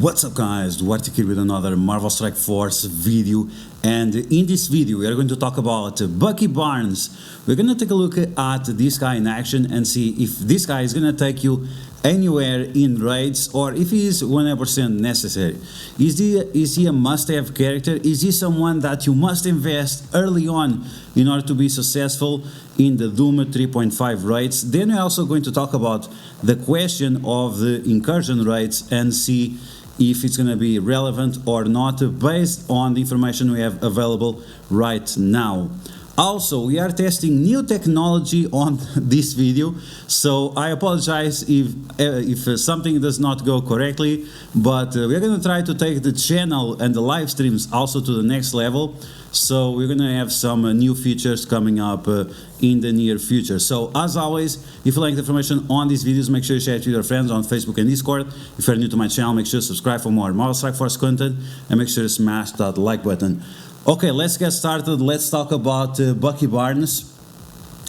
What's up guys, DuArktik here with another Marvel Strike Force video, and in this video we are going to talk about Bucky Barnes. We're going to take a look at this guy in action and see if this guy is going to take you anywhere in raids or if he is 100% necessary. Is he a must-have character? Is he someone that you must invest early on in order to be successful in the Doom 3.5 raids? Then we're also going to talk about the question of the incursion raids and see if it's going to be relevant or not based on the information we have available right now. Also, we are testing new technology on this video, so I apologize if something does not go correctly, but we're going to try to take the channel and the live streams also to the next level. So we're going to have some new features coming up in the near future. So as always, if you like the information on these videos, make sure you share it with your friends on Facebook and Discord. If you're new to my channel, make sure to subscribe for more Marvel Strike Force content and make sure to smash that like button. Okay, let's get started. Let's talk about Bucky Barnes.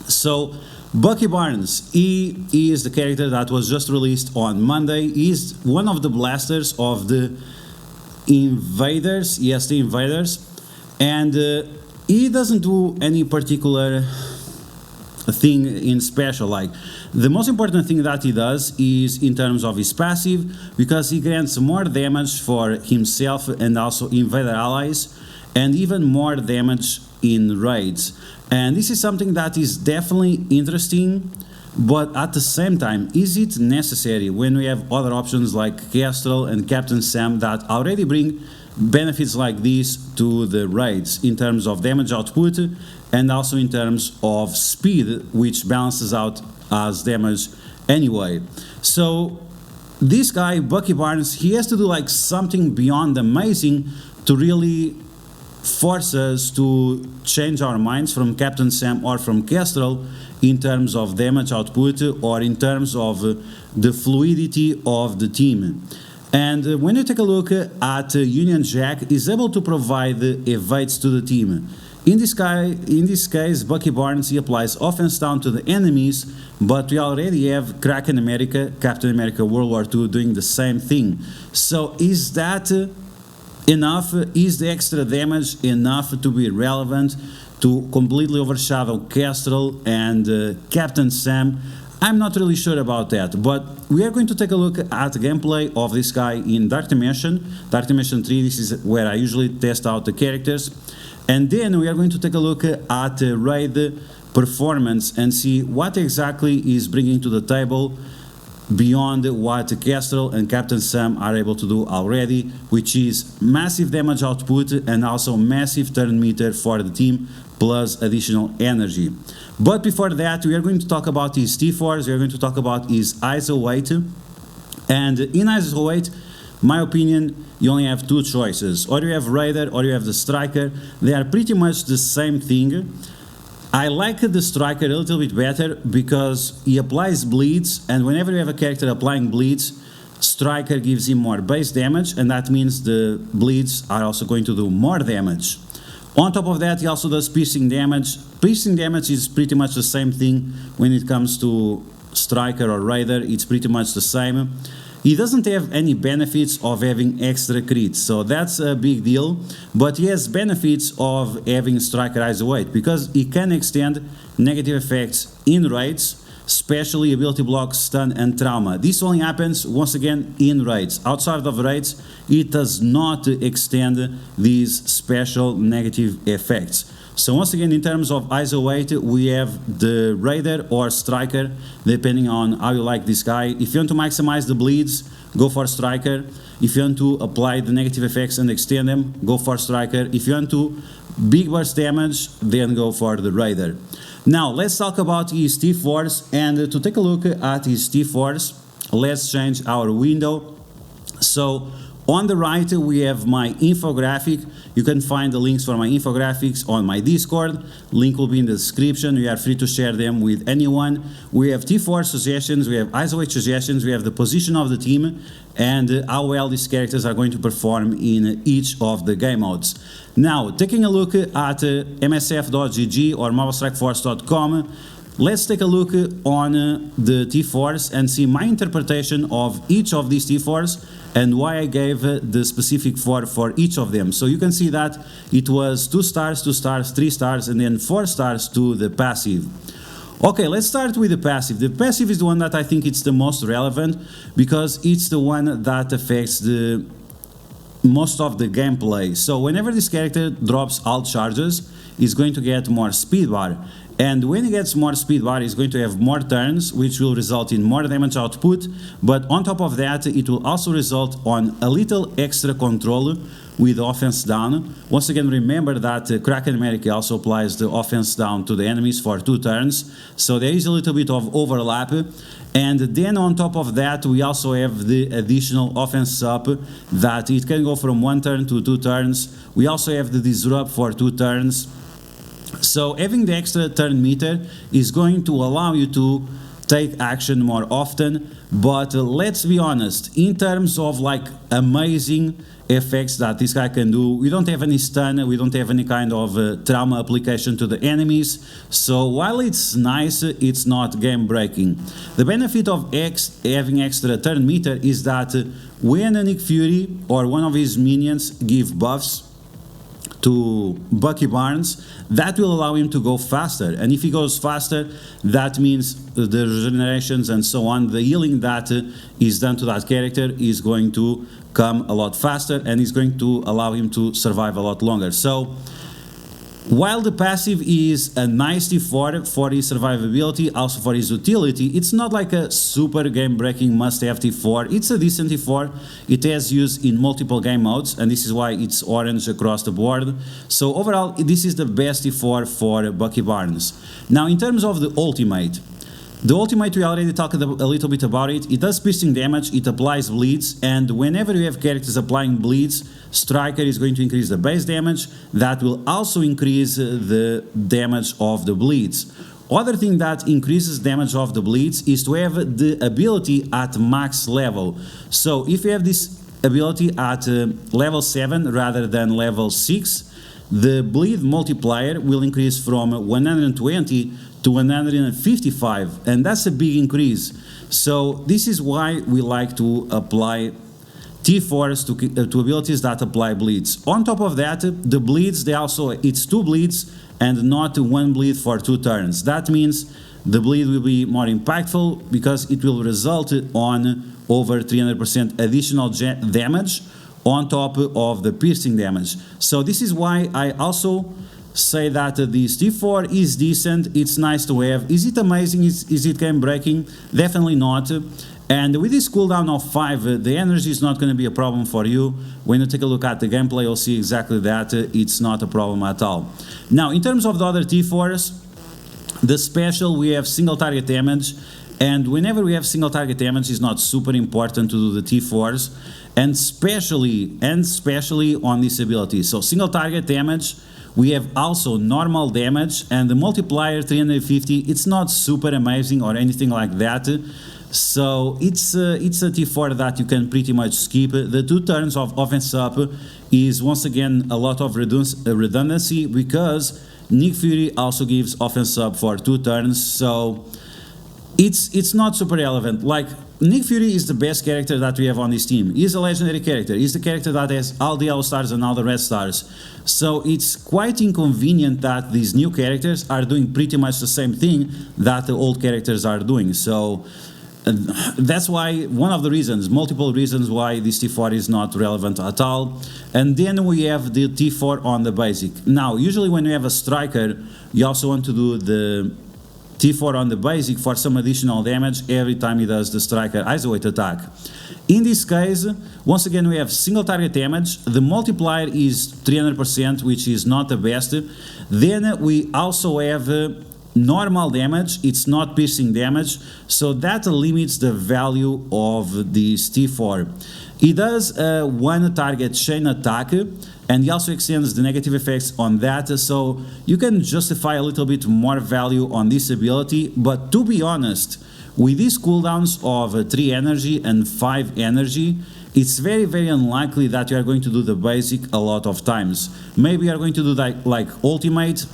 So Bucky Barnes, he is the character that was just released on Monday. He's one of the blasters of the Invaders, yes, the Invaders. And he doesn't do any particular thing in special. Like, the most important thing that he does is in terms of his passive, because he grants more damage for himself and also invader allies, and even more damage in raids. And this is something that is definitely interesting, but at the same time, is it necessary when we have other options like Kestrel and Captain Sam that already bring benefits like these to the raids in terms of damage output and also in terms of speed, which balances out as damage anyway. So this guy, Bucky Barnes, he has to do like something beyond amazing to really force us to change our minds from Captain Sam or from Kestrel in terms of damage output or in terms of the fluidity of the team. And when you take a look at Union Jack, is able to provide evades to the team. In this case, Bucky Barnes, he applies offense down to the enemies, but we already have Captain America World War II doing the same thing. So is that enough? Is the extra damage enough to be relevant to completely overshadow Kestrel and Captain Sam? I'm not really sure about that, but we are going to take a look at the gameplay of this guy in Dark Dimension 3. This is where I usually test out the characters, and then we are going to take a look at raid performance and see what exactly is bringing to the table beyond what Kestrel and Captain Sam are able to do already, which is massive damage output and also massive turn meter for the team, plus additional energy. But before that, we are going to talk about his T-Force, we are going to talk about his ISO weight. And in ISO weight, my opinion, you only have two choices. Or you have Raider or you have the Striker. They are pretty much the same thing. I like the Striker a little bit better because he applies bleeds, and whenever you have a character applying bleeds, Striker gives him more base damage, and that means the bleeds are also going to do more damage. On top of that, he also does piercing damage. Piercing damage is pretty much the same thing when it comes to Striker or Raider, it's pretty much the same. He doesn't have any benefits of having extra crits, so that's a big deal, but he has benefits of having Striker ISO weight, because he can extend negative effects in raids, especially ability blocks, stun and trauma. This only happens once again in raids. Outside of raids, it does not extend these special negative effects. So once again, in terms of ISO weight, we have the Raider or Striker, depending on how you like this guy. If you want to maximize the bleeds, go for Striker. If you want to apply the negative effects and extend them, go for Striker. If you want to big burst damage, then go for the Raider. Now, let's talk about his T-Force, and to take a look at his T-Force, let's change our window. So on the right, we have my infographic. You can find the links for my infographics on my Discord. Link will be in the description. You are free to share them with anyone. We have T-Force suggestions, we have ISO weight suggestions, we have the position of the team, and how well these characters are going to perform in each of the game modes. Now, taking a look at msf.gg or marvelstrikeforce.com, let's take a look on the T4s and see my interpretation of each of these T4s and why I gave the specific 4 for each of them. So you can see that it was 2 stars, 2 stars, 3 stars, and then 4 stars to the passive. Okay, let's start with the passive. The passive is the one that I think it's the most relevant because it's the one that affects the most of the gameplay. So whenever this character drops alt charges, he's going to get more speed bar. And when he gets more speed bar, he's going to have more turns, which will result in more damage output. But on top of that, it will also result on a little extra control with offense down. Once again, remember that Kraken America also applies the offense down to the enemies for 2 turns. So there is a little bit of overlap. And then on top of that, we also have the additional offense up that it can go from 1 turn to 2 turns. We also have the disrupt for 2 turns. So having the extra turn meter is going to allow you to take action more often, but let's be honest, in terms of like amazing effects that this guy can do, we don't have any stun, we don't have any kind of trauma application to the enemies, so while it's nice, it's not game breaking. The benefit of having extra turn meter is that when Nick Fury or one of his minions give buffs to Bucky Barnes, that will allow him to go faster, and if he goes faster, that means the regenerations and so on, the healing that is done to that character is going to come a lot faster and is going to allow him to survive a lot longer. So while the passive is a nice T4 for his survivability, also for his utility, it's not like a super game-breaking must-have T4. It's a decent T4. It has use in multiple game modes, and this is why it's orange across the board. So overall, this is the best T4 for Bucky Barnes. Now, in terms of the ultimate, we already talked a little bit about it. It does piercing damage, it applies bleeds, and whenever you have characters applying bleeds, Striker is going to increase the base damage. That will also increase the damage of the bleeds. Other thing that increases damage of the bleeds is to have the ability at max level. So if you have this ability at level 7 rather than level 6, the bleed multiplier will increase from 120 to 155, and that's a big increase. So this is why we like to apply T4s to abilities that apply bleeds. On top of that, the bleeds, it's 2 bleeds and not 1 bleed for 2 turns. That means the bleed will be more impactful because it will result on over 300% additional damage on top of the piercing damage. So this is why I also say that this T4 is decent, it's nice to have. Is it amazing? Is it game breaking? Definitely not. And with this cooldown of 5, the energy is not going to be a problem for you. When you take a look at the gameplay, you'll see exactly that it's not a problem at all. Now, in terms of the other T4s, the special, we have single target damage, and whenever we have single target damage, it's not super important to do the T4s, and especially on this ability. So single target damage, we have also normal damage, and the multiplier 350, it's not super amazing or anything like that. So it's a T4 that you can pretty much skip. The 2 turns of offense up is once again a lot of redundancy because Nick Fury also gives offense up for 2 turns, so it's not super relevant. Like, Nick Fury is the best character that we have on this team. He's a legendary character. He's the character that has all the yellow stars and all the red stars. So it's quite inconvenient that these new characters are doing pretty much the same thing that the old characters are doing. So that's why, one of the reasons, multiple reasons why this T4 is not relevant at all. And then we have the T4 on the basic. Now, usually when you have a striker, you also want to do the T4 on the basic for some additional damage every time he does the striker isolate attack. In this case, once again, we have single target damage. The multiplier is 300%, which is not the best. Then we also have normal damage. It's not piercing damage, so that limits the value of this T4. He does one target chain attack, and he also extends the negative effects on that, so you can justify a little bit more value on this ability. But to be honest, with these cooldowns of 3 energy and 5 energy, it's very, very unlikely that you are going to do the basic a lot of times. Maybe you are going to do like ultimate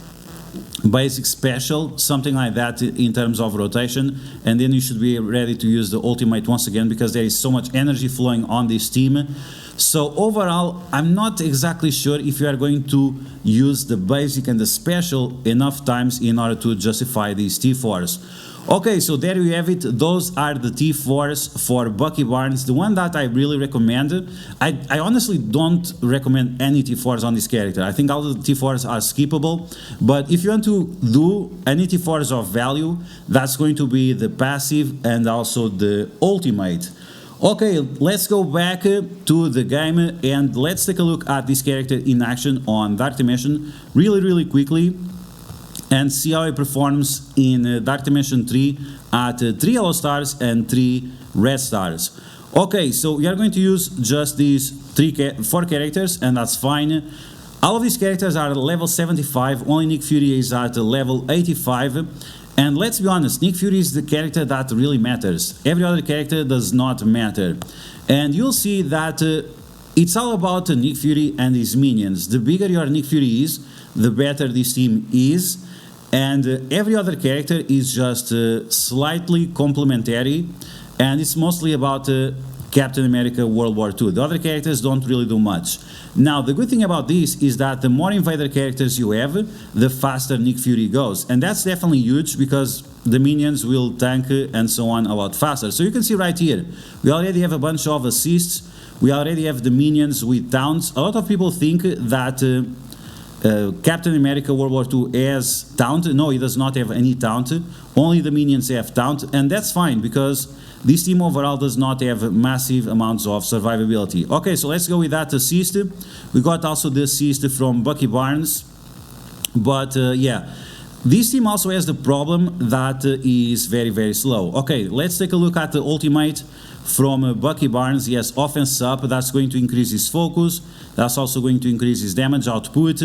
basic special, something like that in terms of rotation, and then you should be ready to use the ultimate once again, because there is so much energy flowing on this team. So overall, I'm not exactly sure if you are going to use the basic and the special enough times in order to justify these T4s. Okay, so there you have it. Those are the T4s for Bucky Barnes, the one that I really recommend. I honestly don't recommend any T4s on this character. I think all the T4s are skippable, but if you want to do any T4s of value, that's going to be the passive and also the ultimate. Okay, let's go back to the game and let's take a look at this character in action on Dark Dimension really quickly, and see how it performs in Dark Dimension 3 at 3 yellow stars and 3 red stars. Okay, so we are going to use just these 4 characters, and that's fine. All of these characters are level 75, only Nick Fury is at level 85. And let's be honest, Nick Fury is the character that really matters. Every other character does not matter. And you'll see that it's all about Nick Fury and his minions. The bigger your Nick Fury is, the better this team is. And every other character is just slightly complementary, and it's mostly about Captain America World War II. The other characters don't really do much. Now, the good thing about this is that the more Invader characters you have, the faster Nick Fury goes. And that's definitely huge, because the minions will tank and so on a lot faster. So you can see right here, we already have a bunch of assists. We already have the minions with taunts. A lot of people think that Captain America World War II has taunt. No, he does not have any taunt. Only the minions have taunt, and that's fine, because this team overall does not have massive amounts of survivability. Okay, so let's go with that assist. We got also the assist from Bucky Barnes. But yeah, this team also has the problem that is very slow. Okay, let's take a look at the ultimate from Bucky Barnes. He has offense up, that's going to increase his focus. That's also going to increase his damage output.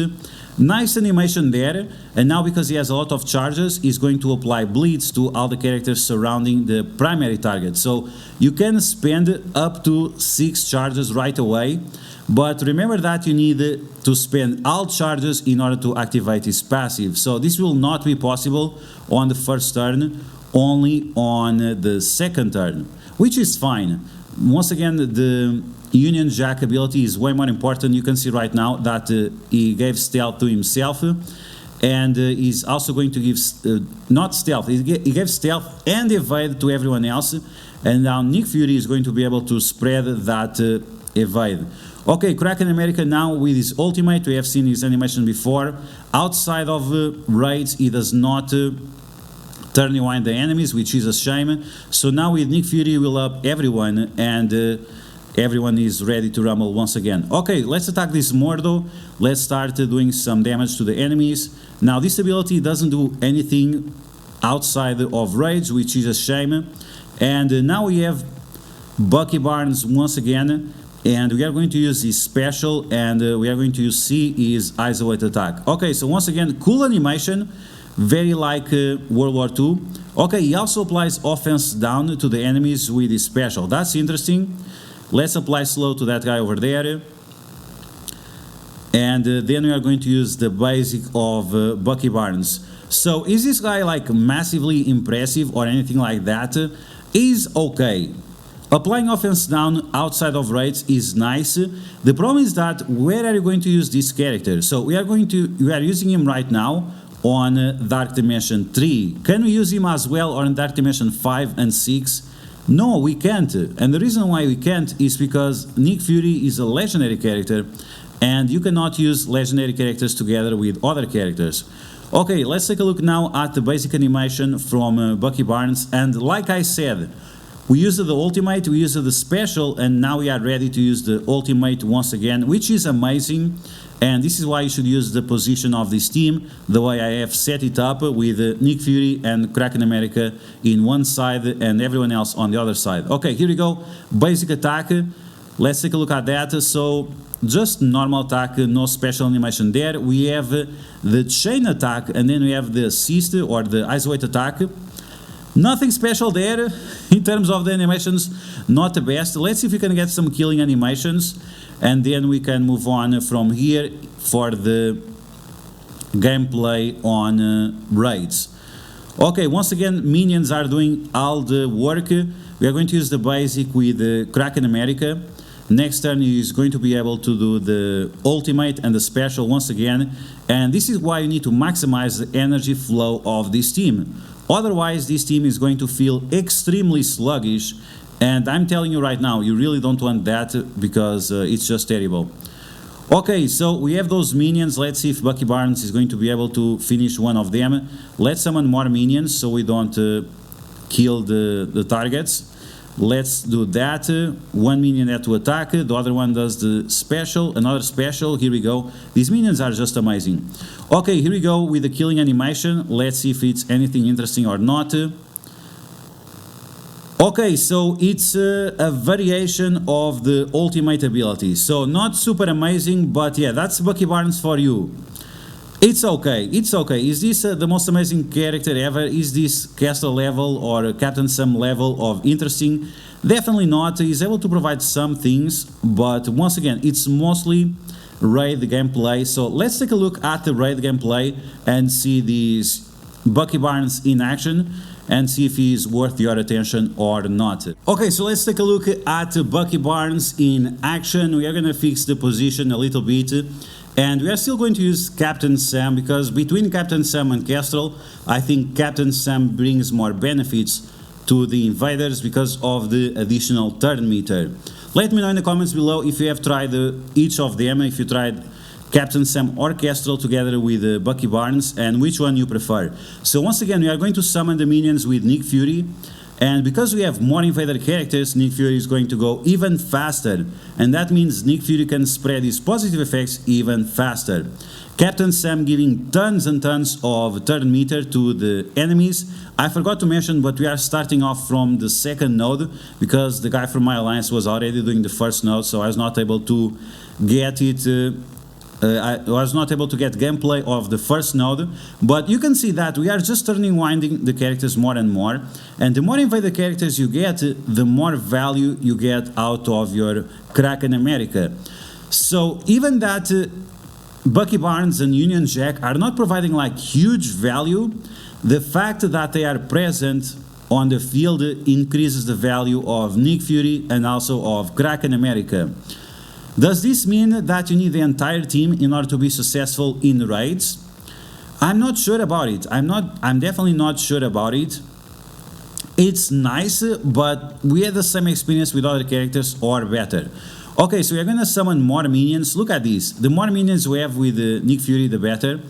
Nice animation there, and now because he has a lot of charges, he's going to apply bleeds to all the characters surrounding the primary target. So you can spend up to 6 charges right away, but remember that you need to spend all charges in order to activate his passive. So this will not be possible on the first turn, only on the second turn, which is fine. Once again, the Union Jack ability is way more important. You can see right now that he gave stealth to himself, and he's also going to give, not stealth, he gave stealth and evade to everyone else, and now Nick Fury is going to be able to spread that evade. Okay, Kraken America now with his ultimate. We have seen his animation before. Outside of raids, he does not turn rewind the enemies, which is a shame. So now with Nick Fury, we'll up everyone, and everyone is ready to rumble once again. Okay, let's attack this Mordo. Let's start doing some damage to the enemies. Now this ability doesn't do anything outside of rage, which is a shame. And now we have Bucky Barnes once again, and we are going to use his special, and we are going to use his isolate attack. Okay, so once again, cool animation, very like World War II. Okay, he also applies offense down to the enemies with his special. That's interesting. Let's apply slow to that guy over there. And then we are going to use the basic of Bucky Barnes. So is this guy like massively impressive or anything like that? He's okay. Applying offense down outside of raids is nice. The problem is that where are you going to use this character? So we are using him right now on Dark Dimension 3. Can we use him as well on Dark Dimension 5 and 6? No, we can't. And the reason why we can't is because Nick Fury is a legendary character, and you cannot use legendary characters together with other characters. Okay, let's take a look now at the basic animation from Bucky Barnes, and like I said, we used the ultimate, we used the special, and now we are ready to use the ultimate once again, which is amazing. And this is why you should use the position of this team, the way I have set it up, with Nick Fury and Kraken America in one side and everyone else on the other side. Okay, here we go. Basic attack. Let's take a look at that. So, just normal attack, no special animation there. We have the chain attack, and then we have the assist or the isolate attack. Nothing special there in terms of the animations, not the best. Let's see if we can get some killing animations, and then we can move on from here for the gameplay on raids. Okay, once again, minions are doing all the work. We are going to use the basic with Kraken America. Next turn is going to be able to do the ultimate and the special once again, and this is why you need to maximize the energy flow of this team. Otherwise, this team is going to feel extremely sluggish, and I'm telling you right now, you really don't want that because it's just terrible. Okay, so we have those minions. Let's see if Bucky Barnes is going to be able to finish one of them. Let's summon more minions so we don't kill the targets. Let's do that. One minion had to attack, the other one does the special, another special. Here we go. These minions are just amazing. Okay, here we go with the killing animation. Let's see if it's anything interesting or not. Okay, so it's a variation of the ultimate ability. So not super amazing, but yeah, that's Bucky Barnes for you. It's okay, it's okay. Is this the most amazing character ever? Is this Castle level or Captain Sam level of interesting? Definitely not. He's able to provide some things, but once again, it's mostly raid gameplay. So let's take a look at the raid gameplay and see these Bucky Barnes in action and see if he's worth your attention or not. Okay, so let's take a look at Bucky Barnes in action. We are gonna fix the position a little bit. And we are still going to use Captain Sam because between Captain Sam and Kestrel, I think Captain Sam brings more benefits to the invaders because of the additional turn meter. Let me know in the comments below if you have tried each of them, if you tried Captain Sam or Kestrel together with Bucky Barnes, and which one you prefer. So once again, we are going to summon the minions with Nick Fury. And because we have more invader characters, Nick Fury is going to go even faster. And that means Nick Fury can spread his positive effects even faster. Captain Sam giving tons and tons of turn meter to the enemies. I forgot to mention, but we are starting off from the second node because the guy from my alliance was already doing the first node, so I was not able to get it. I was not able to get gameplay of the first node, but you can see that we are just winding the characters more and more, and the more invader characters you get, the more value you get out of your Kraken America. So even that Bucky Barnes and Union Jack are not providing like huge value, the fact that they are present on the field increases the value of Nick Fury and also of Kraken America. Does this mean that you need the entire team in order to be successful in raids? I'm not sure about it. I'm definitely not sure about it. It's nice, but we had the same experience with other characters or better. Okay, so we're gonna summon more minions. Look at this. The more minions we have with Nick Fury, the better.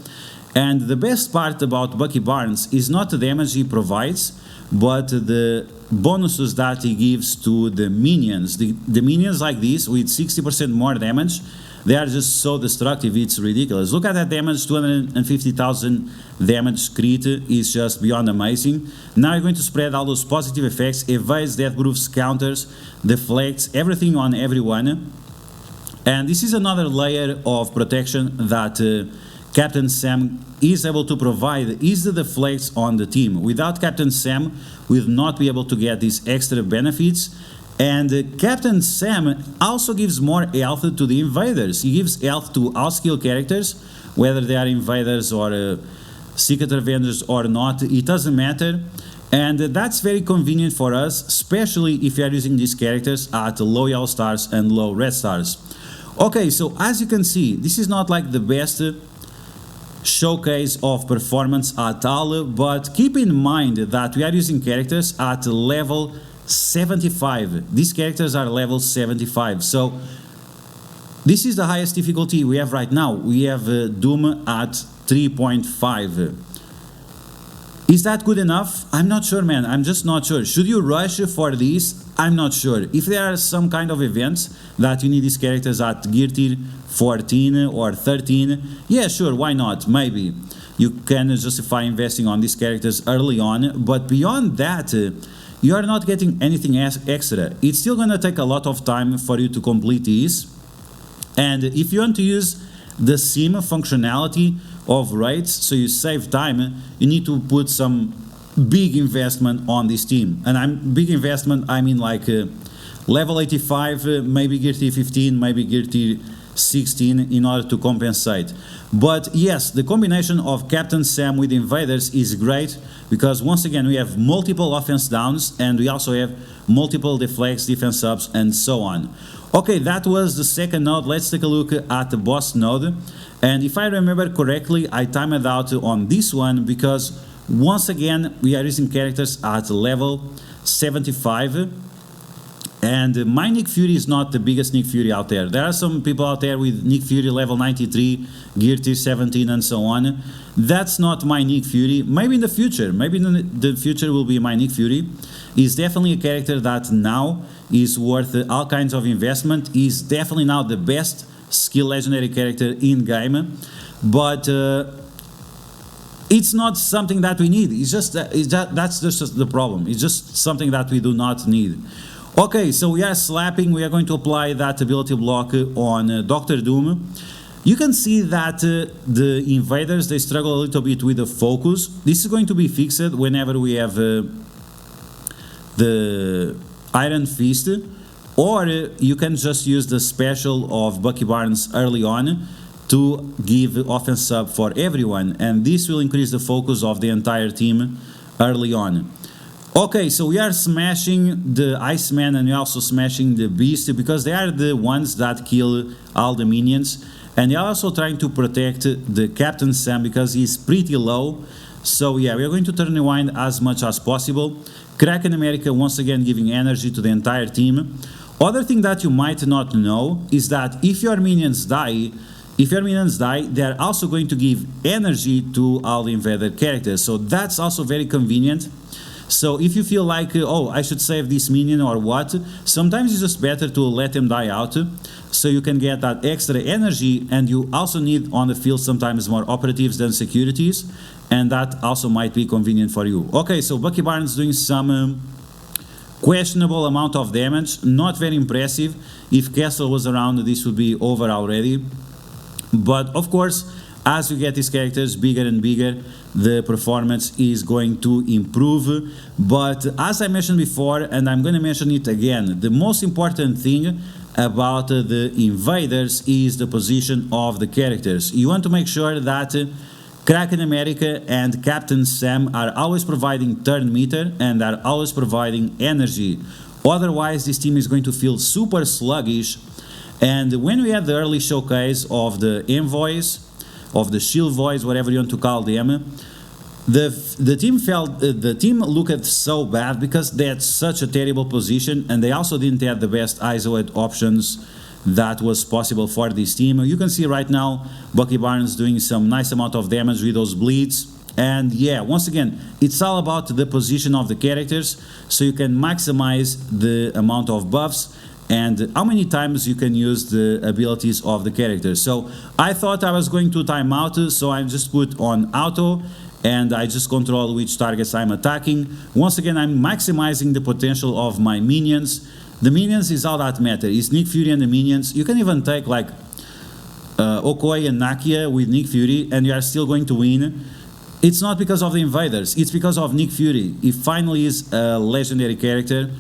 And the best part about Bucky Barnes is not the damage he provides, but the bonuses that he gives to the minions. The minions like this with 60% more damage, they are just so destructive, it's ridiculous. Look at that damage, 250,000 damage crit is just beyond amazing. Now you're going to spread all those positive effects, evades, deathproofs, counters, deflects, everything on everyone. And this is another layer of protection that Captain Sam is able to provide, is the deflects on the team. Without Captain Sam, we will not be able to get these extra benefits. And Captain Sam also gives more health to the invaders. He gives health to all skill characters, whether they are invaders or Secret Avengers or not, it doesn't matter. And that's very convenient for us, especially if you are using these characters at low yellow stars and low red stars. Okay, so as you can see, this is not like the best showcase of performance at all, but keep in mind that we are using characters at level 75. These characters are level 75, so this is the highest difficulty we have right now. We have Doom at 3.5. Is that good enough? I'm not sure, man. I'm just not sure. Should you rush for this? I'm not sure. If there are some kind of events that you need these characters at gear tier 14 or 13, yeah, sure, why not? Maybe. You can justify investing on these characters early on, but beyond that, you are not getting anything extra. It's still gonna take a lot of time for you to complete these. And if you want to use the sim functionality of raids, so you save time, you need to put some big investment on this team. And big investment, I mean like level 85, maybe gear tier 15, maybe gear tier 16 in order to compensate. But yes, the combination of Captain Sam with Invaders is great because once again we have multiple offense downs and we also have multiple deflects, defense ups, and so on. Okay, that was the second node. Let's take a look at the boss node. And if I remember correctly, I timed out on this one because once again we are using characters at level 75. And my Nick Fury is not the biggest Nick Fury out there. There are some people out there with Nick Fury level 93, Gear Tier 17 and so on. That's not my Nick Fury. Maybe in the future, maybe in the future will be my Nick Fury. He's definitely a character that now is worth all kinds of investment. He's definitely now the best skill legendary character in game. But it's not something that we need. It's just that's just the problem. It's just something that we do not need. Okay, so we are slapping, we are going to apply that ability block on Doctor Doom. You can see that the invaders, they struggle a little bit with the focus. This is going to be fixed whenever we have the Iron Fist, or you can just use the special of Bucky Barnes early on to give offense sub for everyone, and this will increase the focus of the entire team early on. Okay, so we are smashing the Iceman and we're also smashing the Beast because they are the ones that kill all the minions, and they're also trying to protect the Captain Sam because he's pretty low. So yeah, we are going to turn rewind as much as possible. Kraken America once again giving energy to the entire team. Other thing that you might not know is that if your minions die, they are also going to give energy to all the invader characters. So that's also very convenient. So if you feel like, oh, I should save this minion or what, sometimes it's just better to let them die out so you can get that extra energy, and you also need on the field sometimes more operatives than securities, and that also might be convenient for you. Okay, so Bucky Barnes doing some questionable amount of damage, not very impressive. If Castle was around, this would be over already. But of course, as you get these characters bigger and bigger, the performance is going to improve. But as I mentioned before, and I'm going to mention it again, the most important thing about the invaders is the position of the characters. You want to make sure that Kraken America and Captain Sam are always providing turn meter and are always providing energy. Otherwise, this team is going to feel super sluggish. And when we had the early showcase of the envoys, of the shield voice, whatever you want to call them, the team looked so bad because they had such a terrible position, and they also didn't have the best isolate options that was possible for this team. You can see right now Bucky Barnes doing some nice amount of damage with those bleeds. And yeah, once again, it's all about the position of the characters, so you can maximize the amount of buffs and how many times you can use the abilities of the characters. So I thought I was going to time out, so I just put on auto and I just control which targets I'm attacking. Once again, I'm maximizing the potential of my minions. The minions is all that matters. It's Nick Fury and the minions. You can even take like Okoye and Nakia with Nick Fury and you are still going to win. It's not because of the invaders, it's because of Nick Fury. He finally is a legendary character,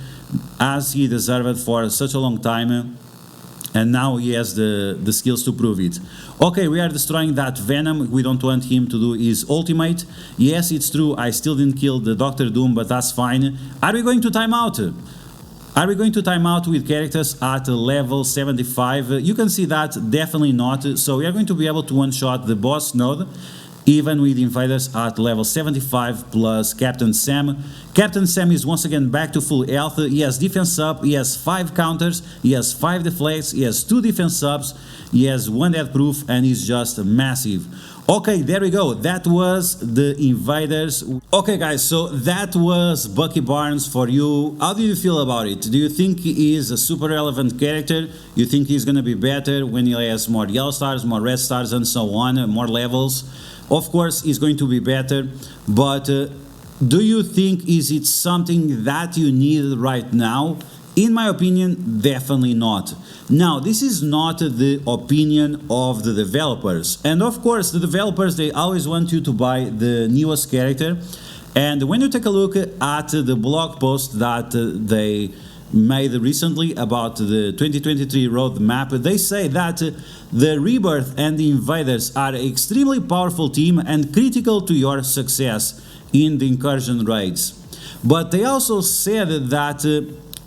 as he deserved for such a long time, and now he has the skills to prove it. Okay, we are destroying that Venom. We don't want him to do his ultimate. Yes, it's true, I still didn't kill the Doctor Doom, but that's fine. Are we going to time out? Are we going to time out with characters at level 75? You can see that definitely not. So we are going to be able to one-shot the boss node, even with invaders at level 75 plus Captain Sam. Captain Sam is once again back to full health. He has defense up, he has 5 counters, he has 5 deflects, he has 2 defense subs, he has 1 death proof, and he's just massive. Okay, there we go. That was the invaders. Okay guys, so that was Bucky Barnes for you. How do you feel about it? Do you think he is a super relevant character? You think he's gonna be better when he has more yellow stars, more red stars, and so on, more levels? Of course, it's going to be better, but do you think is it something that you need right now? In my opinion, definitely not. Now, this is not the opinion of the developers. And of course, the developers, they always want you to buy the newest character. And when you take a look at the blog post that they made recently about the 2023 roadmap, they say that the Rebirth and the Invaders are extremely powerful team and critical to your success in the incursion raids. But they also said that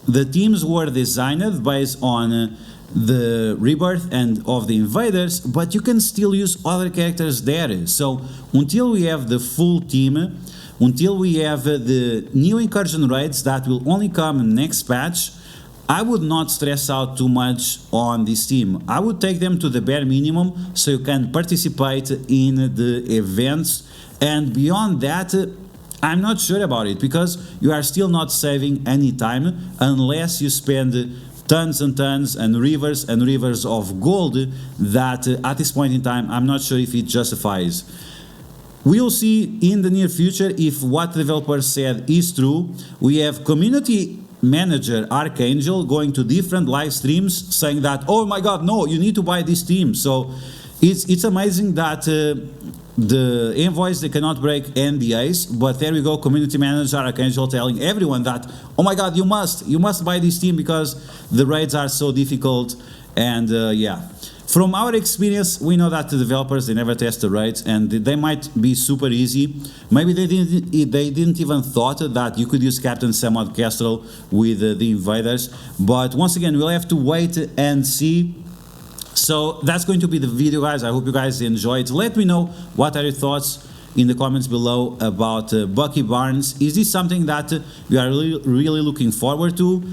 the teams were designed based on the Rebirth and of the Invaders, but you can still use other characters there. So until we have the full team, until we have the new incursion raids that will only come next patch, I would not stress out too much on this team. I would take them to the bare minimum so you can participate in the events, and beyond that, I'm not sure about it, because you are still not saving any time unless you spend tons and tons and rivers of gold that at this point in time I'm not sure if it justifies. We'll see in the near future if what the developers said is true. We have community manager Archangel going to different live streams saying that, oh my god, no, you need to buy this team. So it's amazing that the envoys, they cannot break NDAs, but there we go, community manager Archangel telling everyone that, oh my god, you must buy this team because the raids are so difficult. And yeah, from our experience, we know that the developers, they never test the raids, and they might be super easy. Maybe they didn't even thought that you could use Captain Samad Kestrel with the Invaders, but once again, we'll have to wait and see. So that's going to be the video, guys. I hope you guys enjoyed. Let me know what are your thoughts in the comments below about Bucky Barnes. Is this something that you are really looking forward to?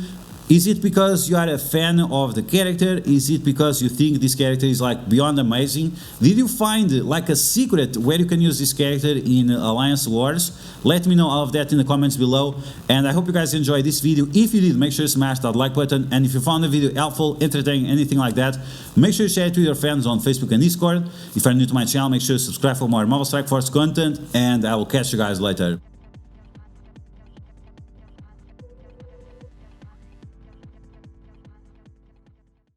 Is it because you are a fan of the character? Is it because you think this character is like beyond amazing? Did you find like a secret where you can use this character in Alliance Wars? Let me know all of that in the comments below, and I hope you guys enjoyed this video. If you did, make sure to smash that like button, and if you found the video helpful, entertaining, anything like that, make sure to share it with your friends on Facebook and Discord. If you're new to my channel, make sure to subscribe for more Marvel Strike Force content, and I will catch you guys later.